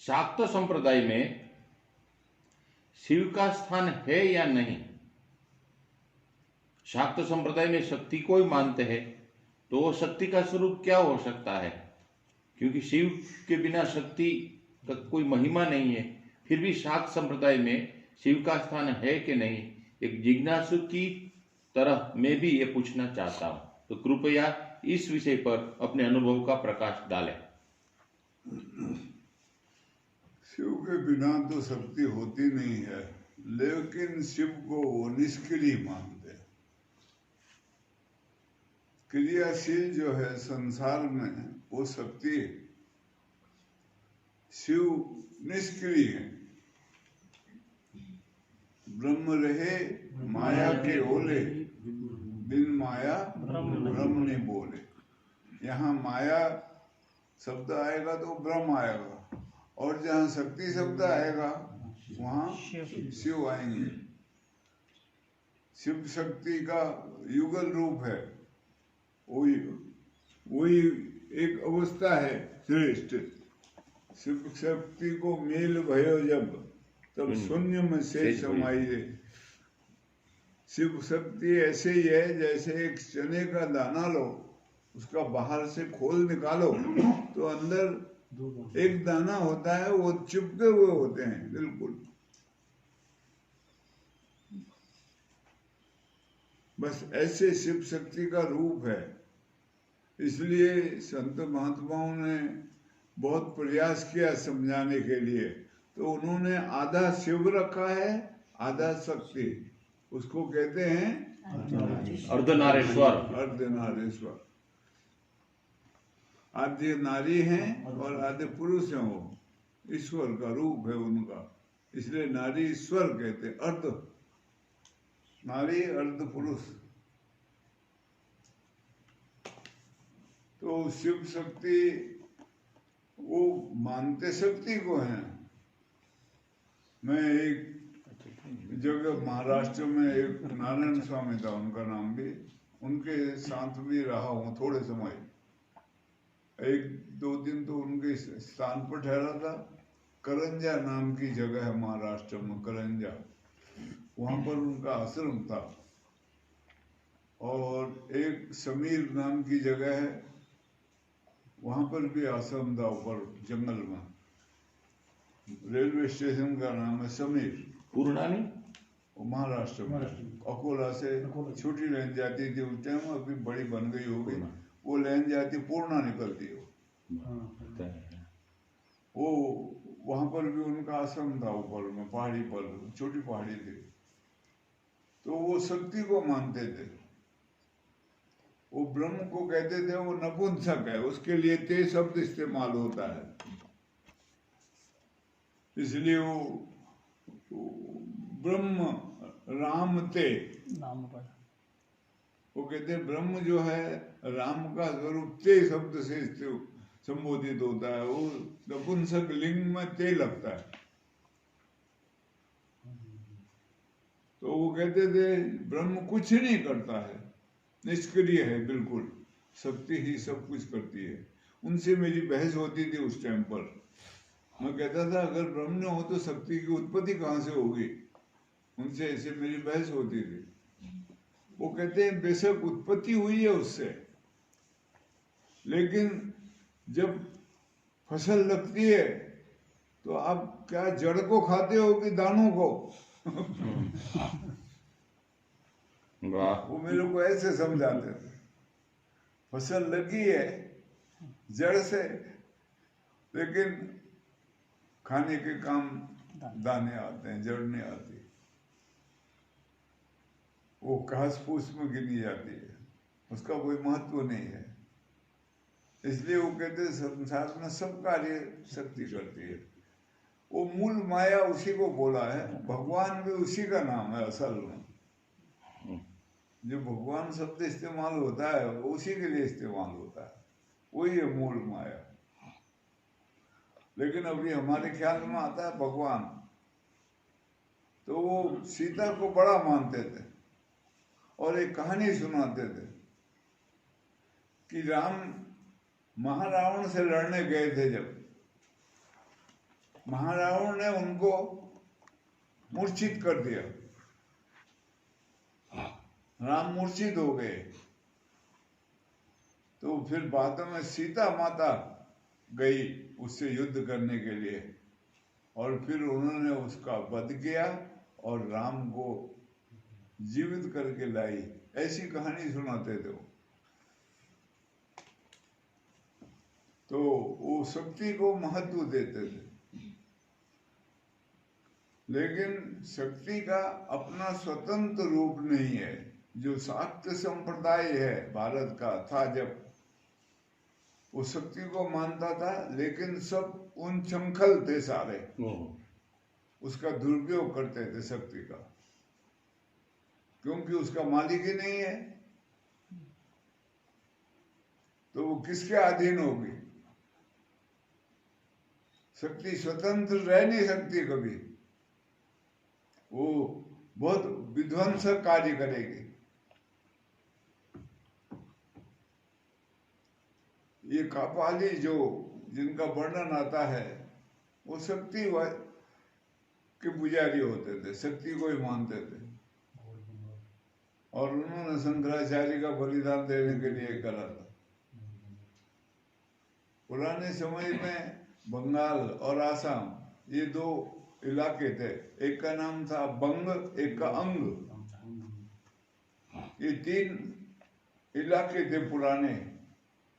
शाक्त संप्रदाय में शिव का स्थान है या नहीं? शाक्त संप्रदाय में शक्ति को ही मानते हैं, तो वो शक्ति का स्वरूप क्या हो सकता है? क्योंकि शिव के बिना शक्ति का कोई महिमा नहीं है। फिर भी शाक्त संप्रदाय में शिव का स्थान है कि नहीं, एक जिज्ञासु की तरह मैं भी ये पूछना चाहता हूं। तो कृपया इस विषय पर अपने अनुभव का प्रकाश डालें। शिव के बिना तो शक्ति होती नहीं है, लेकिन शिव को वो निष्क्रिय मानते हैं। क्रियाशील जो है संसार में वो शक्ति है, शिव निष्क्रिय है। ब्रह्म रहे माया के ओले, बिन माया ब्रह्म नहीं बोले। यहाँ माया शब्द आएगा तो ब्रह्म आएगा, और जहाँ शक्ति शब्द आएगा वहाँ शिव आएंगे। शिव शक्ति का युगल रूप है, वही एक अवस्था है श्रेष्ठ। शिव शक्ति को मेल भयो जब, तब शून्य में से समाइए। शिव शक्ति ऐसे ही है जैसे एक चने का दाना लो, उसका बाहर से खोल निकालो तो अंदर एक दाना होता है, वो चिपके हुए होते हैं बिल्कुल। बस ऐसे शिव शक्ति का रूप है। इसलिए संत महात्माओं ने बहुत प्रयास किया समझाने के लिए, तो उन्होंने आधा शिव रखा है, आधा शक्ति। उसको कहते हैं अर्धनारेश्वर। अर्धनारेश्वर। आधे नारी हैं और आधे पुरुष हैं। वो ईश्वर का रूप है उनका, इसलिए नारी ईश्वर कहते हैं। अर्ध नारी अर्ध पुरुष। तो शिव शक्ति वो मानते शक्ति को हैं। मैं एक जगह महाराष्ट्र में एक नारायण स्वामी था, उनका नाम भी, उनके साथ भी रहा हूँ थोड़े समय। एक दो दिन तो उनके स्थान पर ठहरा था। करंजा नाम की जगह है महाराष्ट्र में, करंजा, वहाँ पर उनका आश्रम था। और एक समीर नाम की जगह है, वहाँ पर भी आश्रम था ऊपर जंगल में। रेलवे स्टेशन का नाम है समीर। पूर्णा नहीं, महाराष्ट्र में अकोला से छोटी लाइन जाती थी उस टाइम, अभी बड़ी बन गई होगी। वो लाइन जाती पूर्णा निकलती हो। वो वहां पर भी उनका आश्रम था ऊपर में पहाड़ी पर, छोटी पहाड़ी थी। तो वो शक्ति को मानते थे। वो ब्रह्म को कहते थे वो नपुंसक है, उसके लिए ते शब्द इस्तेमाल होता है। इसलिए वो ब्रह्म राम ते, वो कहते हैं ब्रह्म जो है राम का स्वरूप ते शब्द से संबोधित होता है। वो नपुंसक लिंग में ते लगता है। तो वो कहते थे ब्रह्म कुछ नहीं करता है, निष्क्रिय है बिल्कुल, शक्ति ही सब कुछ करती है। उनसे मेरी बहस होती थी उस टाइम पर। मैं कहता था अगर ब्रह्म न हो तो शक्ति की उत्पत्ति कहाँ से होगी। उनसे ऐसे मेरी बहस होती थी। वो कहते हैं बेशक उत्पत्ति हुई है उससे, लेकिन जब फसल लगती है तो आप क्या जड़ को खाते हो कि दानों को? वो मेरे को ऐसे समझाते थे। फसल लगी है जड़ से, लेकिन खाने के काम दाने आते हैं, जड़ नहीं आती। वो घास फूस में गिनी जाती है, उसका कोई महत्व नहीं है। इसलिए वो कहते हैं संसार में सब कार्य शक्ति करती है। वो मूल माया उसी को बोला है। भगवान भी उसी का नाम है असल में। जो भगवान शब्द इस्तेमाल होता है वो उसी के लिए इस्तेमाल होता है, वही है मूल माया। लेकिन अभी हमारे ख्याल में आता है भगवान। तो वो सीता को बड़ा मानते थे और एक कहानी सुनाते थे कि राम महारावण से लड़ने गए थे जब, महारावण ने उनको मूर्छित कर दिया, राम मूर्छित हो गए। तो फिर बाद में सीता माता गई उससे युद्ध करने के लिए, और फिर उन्होंने उसका वध किया और राम को जीवित करके लाई। ऐसी कहानी सुनाते थे वो। तो वो शक्ति को महत्व देते थे, लेकिन शक्ति का अपना स्वतंत्र रूप नहीं है। जो शाक्त संप्रदाय है भारत का था, जब वो शक्ति को मानता था, लेकिन सब उच्छृंखल थे सारे, उसका दुरुपयोग करते थे शक्ति का, क्योंकि उसका मालिक ही नहीं है तो वो किसके अधीन होगी। शक्ति स्वतंत्र रह नहीं सकती कभी, वो बहुत विध्वंसक कार्य करेगी। ये कापाली जो जिनका वर्णन आता है, वो शक्ति के पुजारी होते थे, शक्ति को ही मानते थे, और उन्होंने शंकराचार्य का बलिदान देने के लिए करा था। पुराने समय में बंगाल और आसाम ये दो इलाके थे, एक का नाम था बंग, एक का अंग। ये तीन इलाके थे पुराने,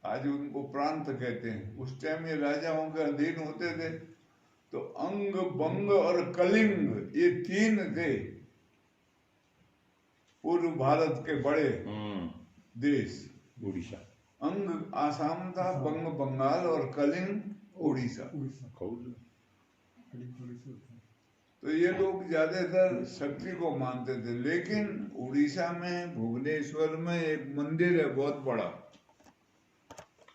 आज उनको प्रांत कहते हैं। उस टाइम ये राजाओं के अधीन होते थे। तो अंग, बंग और कलिंग ये तीन थे पूर्व भारत के बड़े देश। उड़ीसा, अंग आसाम था, बंग बंगाल और कलिंग उड़ीसा। तो ये लोग ज्यादातर शक्ति को मानते थे, लेकिन उड़ीसा में भुवनेश्वर में एक मंदिर है बहुत बड़ा,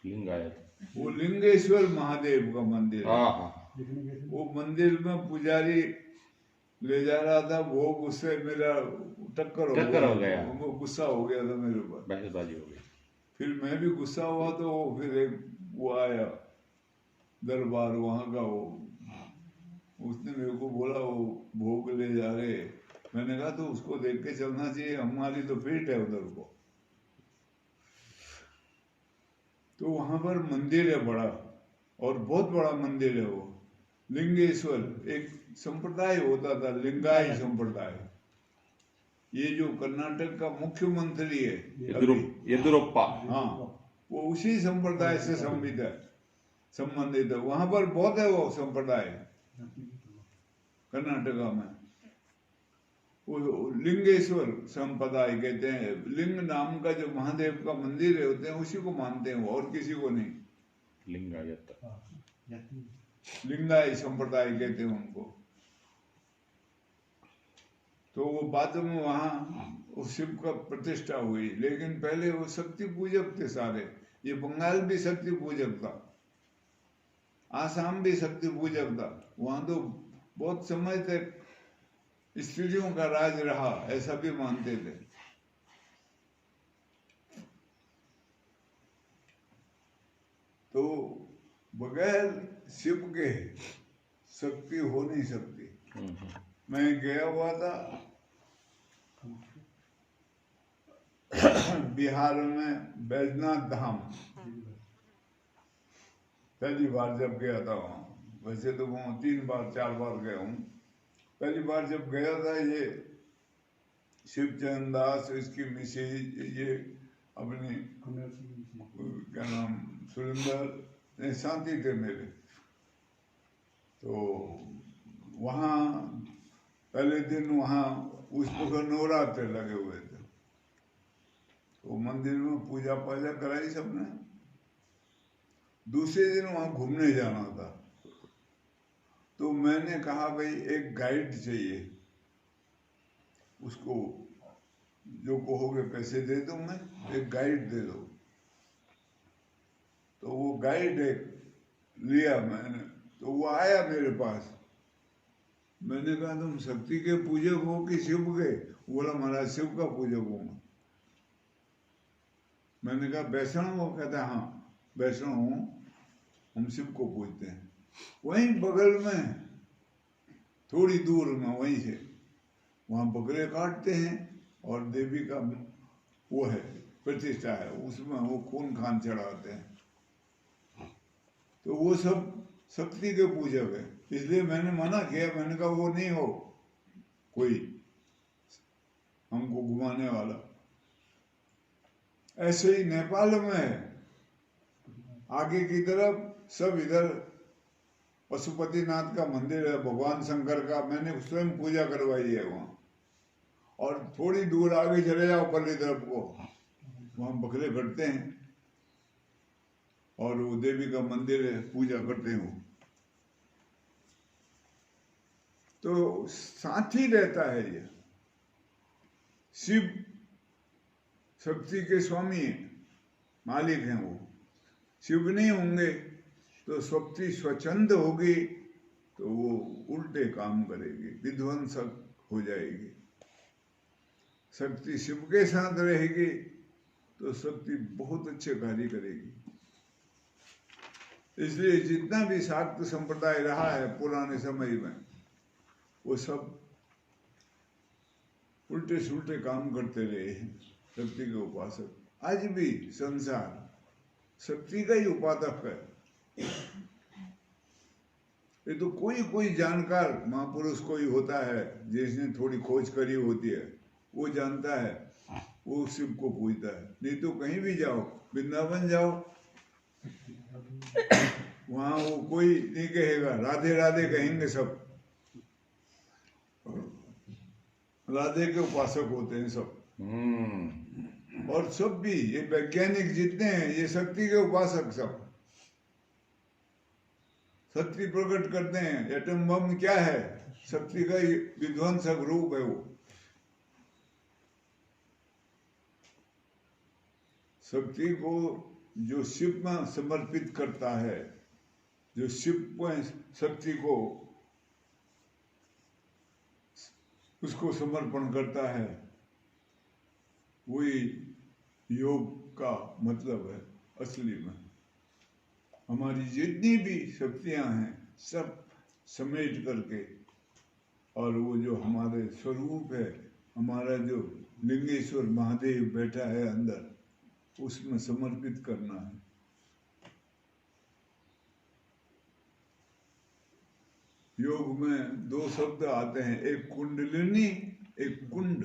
लिंगायत, वो लिंगेश्वर महादेव का मंदिर है। हाँ। वो मंदिर में पुजारी ले जा रहा था भोग, उससे मेरा टक्कर हो गया। वो गुस्सा हो गया था मेरे ऊपर, बहसबाजी हो गई। फिर मैं भी गुस्सा हुआ, तो फिर एक वो आया दरबार वहां का, वो उसने मेरे को बोला वो भोग ले जा रहे। मैंने कहा तो उसको देख के चलना चाहिए, हमारी तो पीठ है उधर को। तो वहां पर मंदिर है बड़ा, और बहुत बड़ा मंदिर है वो लिंगेश्वर। एक संप्रदाय होता था लिंगाई संप्रदाय, ये जो कर्नाटक का मुख्यमंत्री है येदियुरप्पा, हाँ, वो उसी संप्रदाय से संबंधित है। वहां पर बहुत है वो संप्रदाय कर्नाटका में। वो लिंगेश्वर संप्रदाय कहते हैं। लिंग नाम का जो महादेव का मंदिर है होते हैं, उसी को मानते हैं, और किसी को नहीं। लिंगायत, लिंगाई संप्रदाय कहते हैं उनको। तो वो बाद में वहां शिव का प्रतिष्ठा हुई, लेकिन पहले वो शक्ति पूजक थे सारे। ये बंगाल भी शक्ति पूजक था, आसाम भी शक्ति पूजक था। वहां तो बहुत समय तक स्त्रियों का राज रहा, ऐसा भी मानते थे। तो बगैर शिव के शक्ति हो नहीं सकती। मैं गया हुआ था बिहार में बैजनाथ धाम, पहली बार जब गया था वहां। वैसे तो वहां 3 बार 4 बार गया हूँ। पहली बार जब गया था, ये शिवचंद दास, इसकी मिसेज, ये अपनी क्या नाम, सुरेंद्र, शांति थे मेरे। तो वहाँ पहले दिन वहाँ उस पर नवरात्र लगे हुए थे, तो मंदिर में पूजा पाजा कराई सबने। दूसरे दिन वहाँ घूमने जाना था, तो मैंने कहा भाई एक गाइड चाहिए, उसको जो कहोगे पैसे दे दूं मैं, एक गाइड दे दो। तो वो गाइड एक लिया मैंने, तो वो आया मेरे पास। मैंने कहा तुम शक्ति के पूजक हो कि शिव के? बोला महाराज शिव का पूजक हूँ मैं। मैंने कहा वैष्णव हो? कहता हाँ वैष्णव हूँ, हम शिव को पूजते हैं। वहीं बगल में थोड़ी दूर में वहीं से वहाँ बकरे काटते हैं और देवी का वो है प्रतिष्ठा है, उसमें वो खून खान चढ़ाते हैं। तो वो सब शक्ति के पूजक है, इसलिए मैंने मना किया। मैंने कहा वो नहीं हो कोई हमको घुमाने वाला। ऐसे ही नेपाल में है, आगे की तरफ सब इधर पशुपतिनाथ का मंदिर है, भगवान शंकर का, मैंने स्वयं पूजा करवाई है वहाँ। और थोड़ी दूर आगे चले जाओ परली तरफ को, वहाँ बकरे कटते हैं और वो देवी का मंदिर है, पूजा करते हैं वो। तो साथ ही रहता है ये। शिव शक्ति के स्वामी हैं, मालिक हैं वो। शिव नहीं होंगे तो शक्ति स्वच्छंद होगी तो वो उल्टे काम करेगी, विध्वंसक हो जाएगी। शक्ति शिव के साथ रहेगी तो शक्ति बहुत अच्छे कार्य करेगी। इसलिए जितना भी शाक्त संप्रदाय रहा है पुराने समय में, वो सब उल्टे सुल्टे काम करते रहे हैं शक्ति के उपासक। आज भी संसार शक्ति का ही उपासक है। ये तो कोई कोई जानकार महापुरुष कोई होता है जिसने थोड़ी खोज करी होती है, वो जानता है, वो शिव को पूजता है। नहीं तो कहीं भी जाओ, वृंदावन जाओ, वहां वो कोई नहीं कहेगा, राधे राधे कहेंगे सब। राधे के उपासक होते हैं सब। और सब भी ये वैज्ञानिक जितने हैं ये शक्ति के उपासक सब। शक्ति प्रकट करते हैं। एटम बम क्या है? शक्ति का ही विध्वंसक रूप है वो। शक्ति को जो शिव में समर्पित करता है, जो शिव में शक्ति को उसको समर्पण करता है, वही योग का मतलब है असली में। हमारी जितनी भी शक्तियां हैं सब समेट करके, और वो जो हमारे स्वरूप है, हमारा जो लिंगेश्वर महादेव बैठा है अंदर, उसमें समर्पित करना है। योग में दो शब्द आते हैं, एक कुंडलिनी, एक कुंड।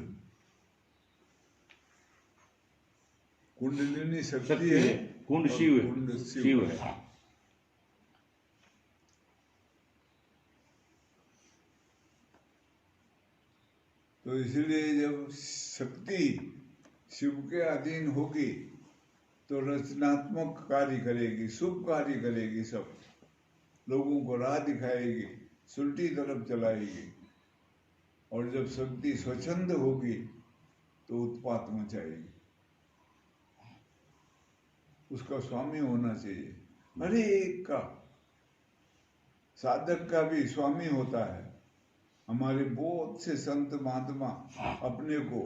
कुंडलिनी शक्ति है, कुंड शिव है। तो इसलिए जब शक्ति शिव के अधीन होगी तो रचनात्मक कार्य करेगी, शुभ कार्य करेगी, सब लोगों को राह दिखाएगी, सुलटी तरफ चलाएगी। और जब शक्ति स्वच्छंद होगी तो उत्पात मचाएगी। उसका स्वामी होना चाहिए। हर एक का, साधक का भी स्वामी होता है। हमारे बहुत से संत महात्मा अपने को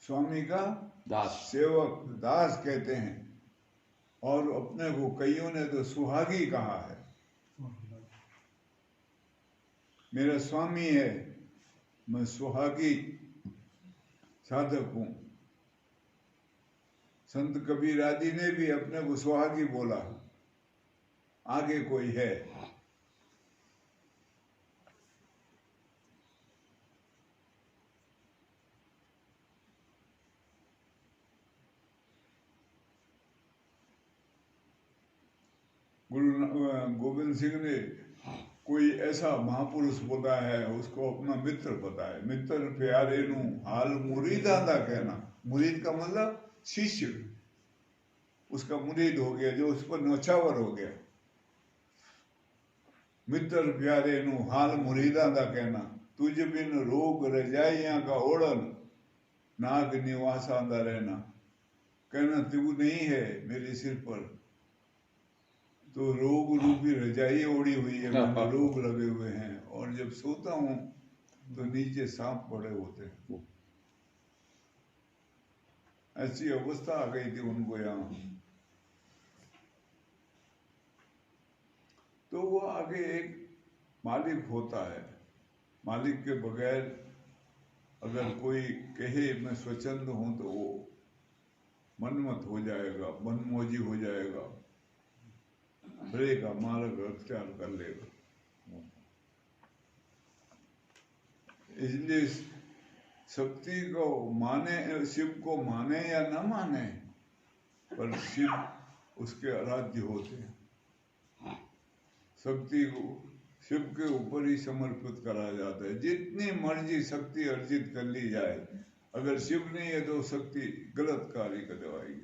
स्वामी का दास, सेवक, दास कहते हैं। और अपने को कईयों ने तो सुहागी कहा है। मेरा स्वामी है, मैं सुहागी साधक हूं। संत कबीर आदि ने भी अपने को सुहागी बोला। आगे कोई है? गुरु गोविंद सिंह ने कोई ऐसा महापुरुष पता है, उसको अपना मित्र पता है। मित्र प्यारे नू हाल मुरीदा दा कहना। मुरीद का मतलब शिष्य, उसका मुरीद हो गया, जो उस पर नौछावर हो गया। मित्र प्यारे नू हाल मुरीदा दा कहना। तुझ बिन रोग रजाइयां का ओढ़न, नाग निवासा दा रहना। कहना तू नहीं है मेरे सिर पर तो रोग रूपी रजाई ओढ़ी हुई है, मैंने रोग लगे हुए हैं। और जब सोता हूं तो नीचे सांप पड़े होते हैं। ऐसी अवस्था आ गई थी उनको यहाँ। तो वो आगे एक मालिक होता है। मालिक के बगैर अगर कोई कहे मैं स्वच्छंद हूं तो वो मनमत हो जाएगा, मनमौजी हो जाएगा, हरे का मार्ग अख्तियार कर लेगा। इसलिए शक्ति को माने, शिव को माने या न माने, पर शिव उसके आराध्य होते हैं। शक्ति को शिव के ऊपर ही समर्पित करा जाता है। जितनी मर्जी शक्ति अर्जित कर ली जाए, अगर शिव नहीं है तो शक्ति गलत कार्य करवाएगी।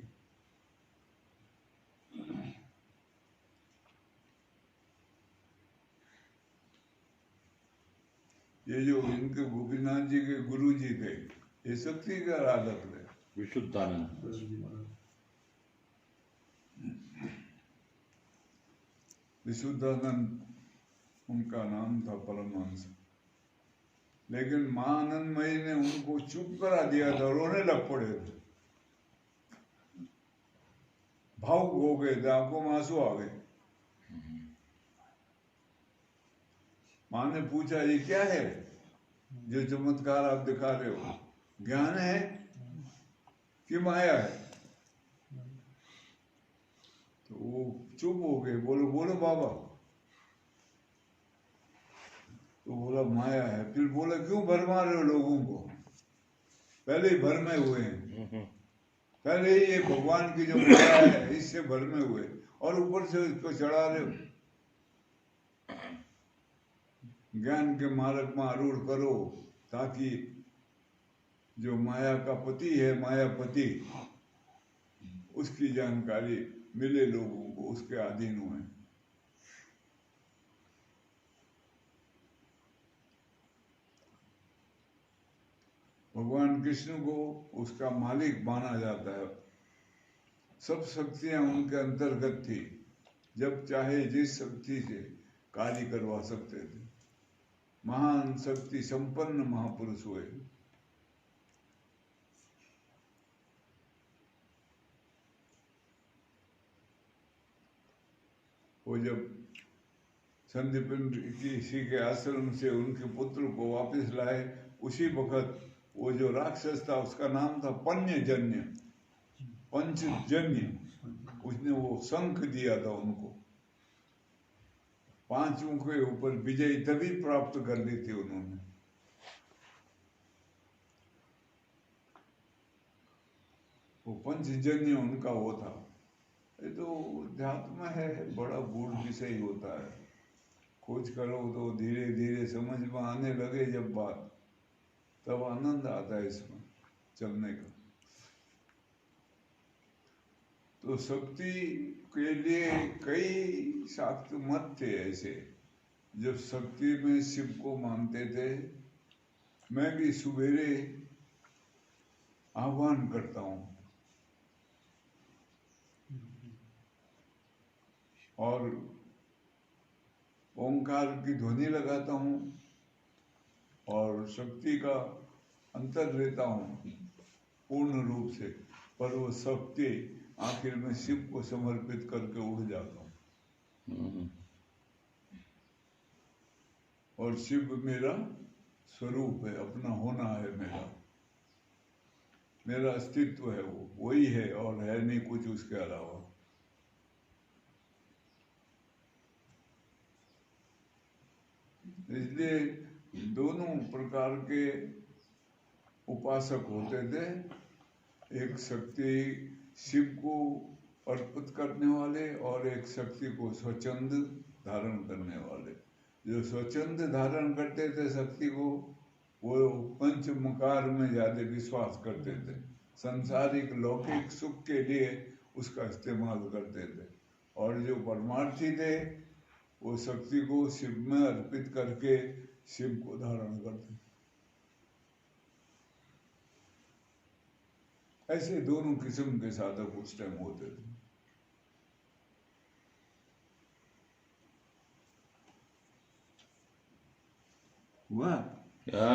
ये जो इनके गोपीनाथ जी के गुरु जी थे, ये शक्ति के आराधक थे। विशुद्धानंद। विशुद्धानंद उनका नाम था, परमहंस। लेकिन मां आनंदमयी ने उनको चुप करा दिया था, रोने लग पड़े थे, भावुक हो गए थे, आंखों में आंसू आ गए। मां ने पूछा ये क्या है जो चमत्कार आप दिखा रहे हो, ज्ञान है कि माया है? तो वो चुप हो गए, बोलो बोलो बाबा। तो बोला माया है। फिर बोला क्यों भरमा रहे हो लोगों को, पहले ही भरमे हुए हैं, पहले ही ये भगवान की जो माया है इससे भरमे हुए, और ऊपर से इसको चढ़ा रहे हो। ज्ञान के मार्ग में आरूढ़ करो, ताकि जो माया का पति है, मायापति, उसकी जानकारी मिले लोगों को, उसके अधीन हुए। भगवान कृष्ण को उसका मालिक माना जाता है। सब शक्तियां उनके अंतर्गत थी, जब चाहे जिस शक्ति से कार्य करवा सकते थे। महान शक्ति संपन्न महापुरुष हुए। वो जब संदीपन ऋषि के आश्रम से उनके पुत्र को वापस लाए, उसी वक्त वो जो राक्षस था उसका नाम था पंचजन्य, पंचजन्य। उसने वो शंख दिया था उनको, पांचों के ऊपर विजय तभी प्राप्त कर ली थी उन्होंने। वो पंचजन्य उनका वो था। ये तो अध्यात्म है, बड़ा गूढ़ विषय होता है। खोज करो तो धीरे धीरे समझ में आने लगे जब बात, तब आनंद आता है इसमें चलने का। तो शक्ति के लिए कई शाक्त मत थे ऐसे, जब शक्ति में शिव को मानते थे। मैं भी सुबेरे आह्वान करता हूं और ओंकार की ध्वनि लगाता हूं और शक्ति का अंतर लेता हूं पूर्ण रूप से, पर वो शक्ति आखिर में शिव को समर्पित करके उड़ जाता हूं। और शिव मेरा स्वरूप है, अपना होना है, मेरा अस्तित्व है, वो वही है और है नहीं कुछ उसके अलावा। इसलिए दोनों प्रकार के उपासक होते थे। एक शक्ति शिव को अर्पित करने वाले और एक शक्ति को स्वच्छंद धारण करने वाले। जो स्वच्छंद धारण करते थे शक्ति को, वो पंच मकार में ज्यादा विश्वास करते थे, संसारिक लौकिक सुख के लिए उसका इस्तेमाल करते थे। और जो परमार्थी थे वो शक्ति को शिव में अर्पित करके शिव को धारण करते। ऐसे दोनों किस्म के साधक उस टाइम होते थे। हुआ क्या